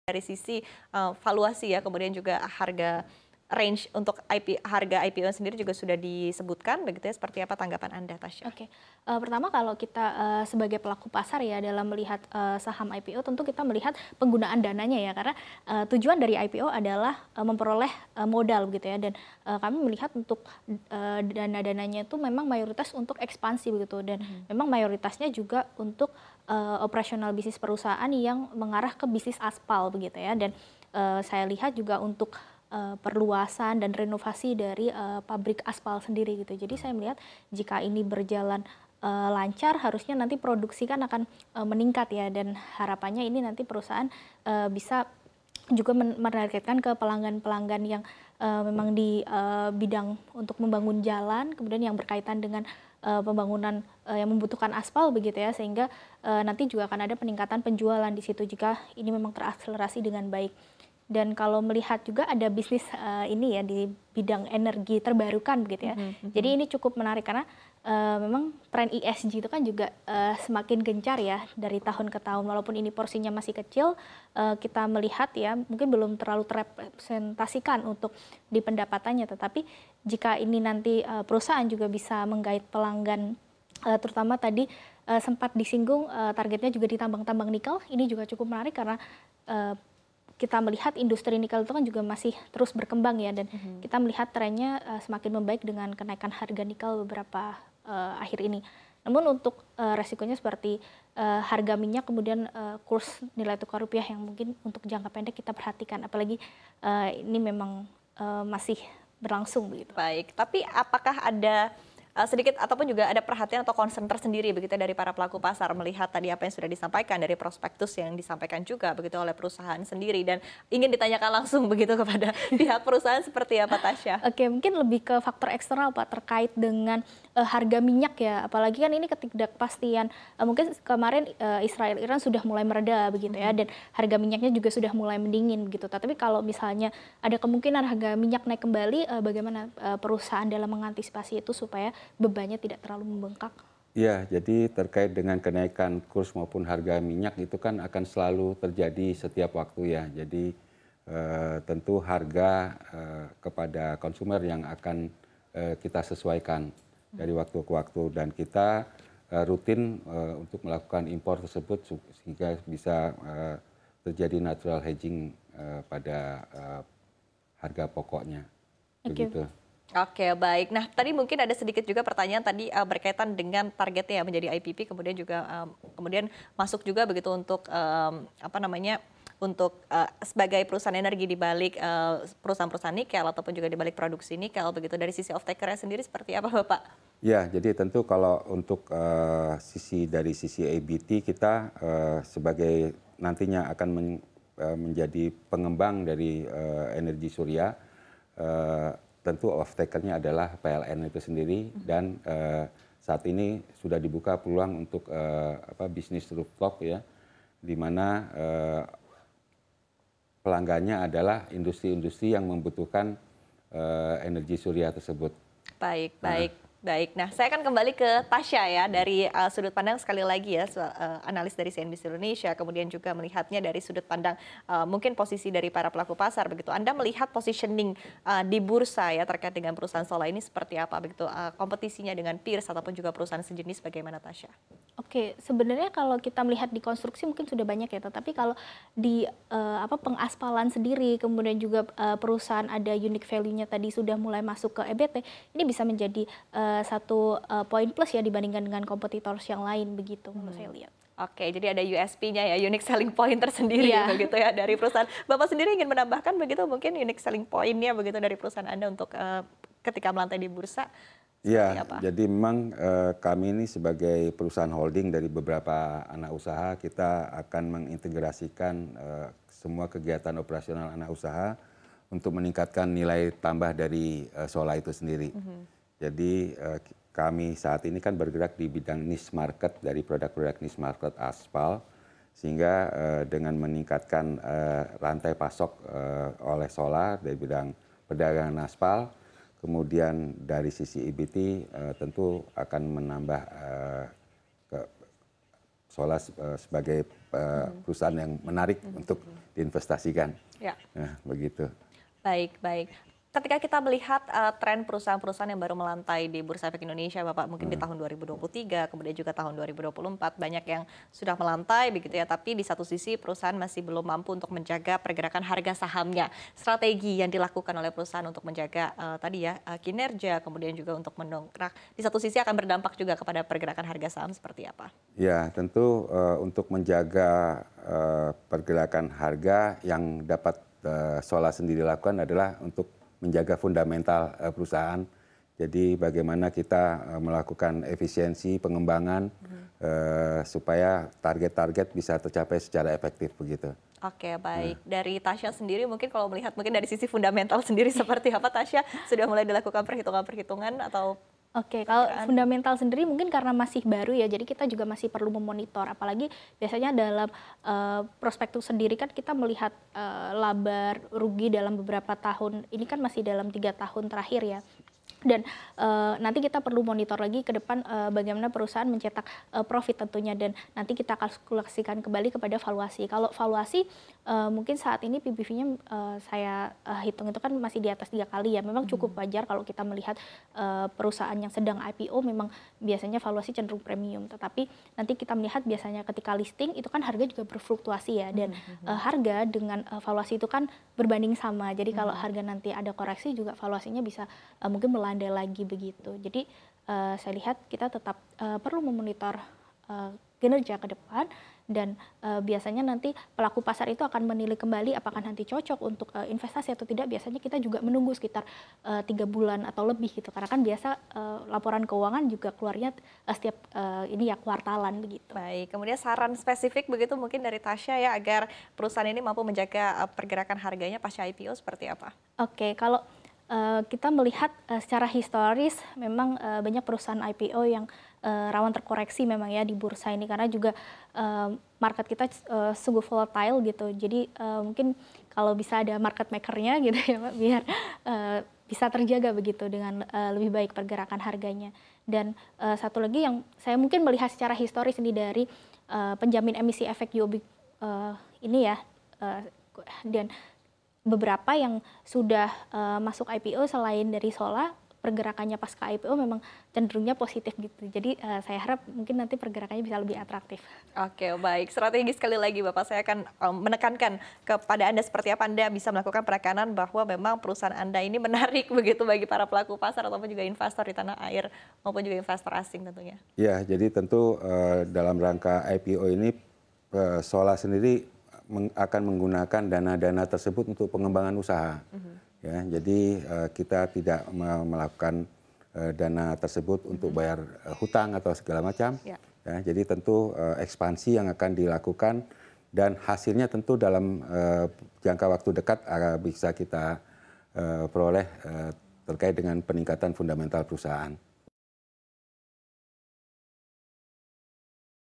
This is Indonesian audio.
dari sisi valuasi ya, kemudian juga harga range untuk harga IPO sendiri juga sudah disebutkan begitu ya, seperti apa tanggapan Anda, Tasya? Oke, pertama kalau kita sebagai pelaku pasar ya dalam melihat saham IPO tentu kita melihat penggunaan dananya ya karena tujuan dari IPO adalah memperoleh modal begitu ya dan kami melihat untuk dana-dananya itu memang mayoritas untuk ekspansi begitu dan memang mayoritasnya juga untuk operasional bisnis perusahaan yang mengarah ke bisnis aspal begitu ya dan saya lihat juga untuk perluasan dan renovasi dari pabrik aspal sendiri gitu. Jadi saya melihat jika ini berjalan lancar, harusnya nanti produksi kan akan meningkat ya dan harapannya ini nanti perusahaan bisa juga menargetkan ke pelanggan-pelanggan yang memang di bidang untuk membangun jalan, kemudian yang berkaitan dengan pembangunan yang membutuhkan aspal begitu ya, sehingga nanti juga akan ada peningkatan penjualan di situ jika ini memang terakselerasi dengan baik. Dan kalau melihat juga ada bisnis ini ya di bidang energi terbarukan begitu ya. Jadi ini cukup menarik karena memang tren ESG itu kan juga semakin gencar ya dari tahun ke tahun. Walaupun ini porsinya masih kecil, kita melihat ya mungkin belum terlalu terrepresentasikan untuk di pendapatannya. Tetapi jika ini nanti perusahaan juga bisa menggait pelanggan, terutama tadi sempat disinggung targetnya juga di tambang-tambang nikel. Ini juga cukup menarik karena kita melihat industri nikel itu kan juga masih terus berkembang ya dan kita melihat trennya semakin membaik dengan kenaikan harga nikel beberapa akhir ini. Namun untuk resikonya seperti harga minyak kemudian kurs nilai tukar rupiah yang mungkin untuk jangka pendek kita perhatikan apalagi ini memang masih berlangsung begitu. Baik, tapi apakah ada sedikit ataupun juga ada perhatian atau concern tersendiri begitu dari para pelaku pasar melihat tadi apa yang sudah disampaikan dari prospektus yang disampaikan juga begitu oleh perusahaan sendiri dan ingin ditanyakan langsung begitu kepada pihak perusahaan seperti apa, Tasya? Oke, mungkin lebih ke faktor eksternal Pak terkait dengan harga minyak ya, apalagi kan ini ketidakpastian mungkin kemarin Israel Iran sudah mulai mereda begitu ya dan harga minyaknya juga sudah mulai mendingin begitu. Tapi kalau misalnya ada kemungkinan harga minyak naik kembali, bagaimana perusahaan dalam mengantisipasi itu supaya bebannya tidak terlalu membengkak? Ya, jadi terkait dengan kenaikan kurs maupun harga minyak itu kan akan selalu terjadi setiap waktu ya. Jadi tentu harga kepada konsumer yang akan kita sesuaikan dari waktu ke waktu dan kita rutin untuk melakukan impor tersebut sehingga bisa terjadi natural hedging pada harga pokoknya. Begitu. Oke, baik. Nah, tadi mungkin ada sedikit juga pertanyaan tadi berkaitan dengan targetnya ya menjadi IPP, kemudian juga kemudian masuk juga begitu untuk apa namanya untuk sebagai perusahaan energi di balik perusahaan-perusahaan nikel ataupun juga di balik produksi nikel begitu dari sisi off-taker-nya sendiri seperti apa, Bapak? Ya, jadi tentu kalau untuk dari sisi ABT kita sebagai nantinya akan menjadi pengembang dari energi surya. Tentu off-taker-nya adalah PLN itu sendiri dan saat ini sudah dibuka peluang untuk bisnis rooftop ya, di mana pelanggannya adalah industri-industri yang membutuhkan energi surya tersebut. Baik, baik. Baik, nah saya akan kembali ke Tasya ya dari sudut pandang sekali lagi ya analis dari CNBC Indonesia, kemudian juga melihatnya dari sudut pandang mungkin posisi dari para pelaku pasar begitu. Anda melihat positioning di bursa ya terkait dengan perusahaan solar ini seperti apa begitu, kompetisinya dengan peers ataupun juga perusahaan sejenis bagaimana, Tasya? Oke, sebenarnya kalau kita melihat di konstruksi mungkin sudah banyak ya, tetapi kalau di pengaspalan sendiri, kemudian juga perusahaan ada unique value-nya tadi sudah mulai masuk ke EBT, ini bisa menjadi satu poin plus ya dibandingkan dengan kompetitor yang lain begitu kalau saya lihat. Oke, jadi ada USP-nya ya, unique selling point tersendiri begitu ya dari perusahaan. Bapak sendiri ingin menambahkan begitu mungkin unique selling point-nya begitu dari perusahaan Anda untuk ketika melantai di bursa? Ya, jadi memang kami ini sebagai perusahaan holding dari beberapa anak usaha, kita akan mengintegrasikan semua kegiatan operasional anak usaha untuk meningkatkan nilai tambah dari Sola itu sendiri. Jadi kami saat ini kan bergerak di bidang niche market dari produk-produk niche market aspal, sehingga dengan meningkatkan rantai pasok oleh Sola dari bidang perdagangan aspal, kemudian dari sisi EBT tentu akan menambah Sola sebagai perusahaan yang menarik untuk diinvestasikan. Ya. Nah, begitu. Baik, baik. Ketika kita melihat tren perusahaan-perusahaan yang baru melantai di Bursa Efek Indonesia, Bapak, mungkin di tahun 2023, kemudian juga tahun 2024, banyak yang sudah melantai begitu ya, tapi di satu sisi perusahaan masih belum mampu untuk menjaga pergerakan harga sahamnya. Strategi yang dilakukan oleh perusahaan untuk menjaga tadi ya kinerja, kemudian juga untuk mendongkrak, di satu sisi akan berdampak juga kepada pergerakan harga saham seperti apa? Ya, tentu untuk menjaga pergerakan harga yang dapat Sola sendiri lakukan adalah untuk menjaga fundamental perusahaan. Jadi bagaimana kita melakukan efisiensi pengembangan supaya target-target bisa tercapai secara efektif begitu. Oke, baik. Dari Tasya sendiri mungkin kalau melihat mungkin dari sisi fundamental sendiri seperti apa, Tasya sudah mulai dilakukan perhitungan-perhitungan atau Oke, kalau fundamental sendiri mungkin karena masih baru ya, jadi kita juga masih perlu memonitor. Apalagi biasanya dalam prospektus sendiri kan kita melihat laba rugi dalam beberapa tahun. Ini kan masih dalam 3 tahun terakhir ya. Dan nanti kita perlu monitor lagi ke depan bagaimana perusahaan mencetak profit tentunya, dan nanti kita kalkulasikan kembali kepada valuasi. Kalau valuasi mungkin saat ini PBV-nya saya hitung itu kan masih di atas 3 kali ya. Memang cukup wajar kalau kita melihat perusahaan yang sedang IPO, memang biasanya valuasi cenderung premium. Tetapi nanti kita melihat biasanya ketika listing itu kan harga juga berfluktuasi ya, dan harga dengan valuasi itu kan berbanding sama. Jadi kalau harga nanti ada koreksi juga valuasinya bisa mungkin melandai lagi begitu. Jadi saya lihat kita tetap perlu memonitor kinerja ke depan, dan biasanya nanti pelaku pasar itu akan menilai kembali apakah nanti cocok untuk investasi atau tidak. Biasanya kita juga menunggu sekitar 3 bulan atau lebih gitu, karena kan biasa laporan keuangan juga keluarnya setiap ini ya kuartalan begitu. Baik, kemudian saran spesifik begitu mungkin dari Tasya ya agar perusahaan ini mampu menjaga pergerakan harganya pasca IPO seperti apa? Oke, kalau kita melihat secara historis memang banyak perusahaan IPO yang rawan terkoreksi memang ya di bursa ini, karena juga market kita sungguh volatile gitu. Jadi mungkin kalau bisa ada market makernya gitu ya Pak, biar bisa terjaga begitu dengan lebih baik pergerakan harganya. Dan satu lagi yang saya mungkin melihat secara historis ini dari penjamin emisi efek UOB ini ya, dan beberapa yang sudah masuk IPO selain dari Sola, pergerakannya pasca IPO memang cenderungnya positif gitu. Jadi saya harap mungkin nanti pergerakannya bisa lebih atraktif. Oke, baik. Strategi sekali lagi Bapak, saya akan menekankan kepada Anda seperti apa Anda bisa melakukan perekanan bahwa memang perusahaan Anda ini menarik begitu bagi para pelaku pasar ataupun juga investor di tanah air maupun juga investor asing tentunya. Ya, jadi tentu dalam rangka IPO ini Sola sendiri akan menggunakan dana-dana tersebut untuk pengembangan usaha. Ya, jadi kita tidak melakukan dana tersebut untuk bayar hutang atau segala macam. Ya, jadi tentu ekspansi yang akan dilakukan dan hasilnya tentu dalam jangka waktu dekat bisa kita peroleh terkait dengan peningkatan fundamental perusahaan.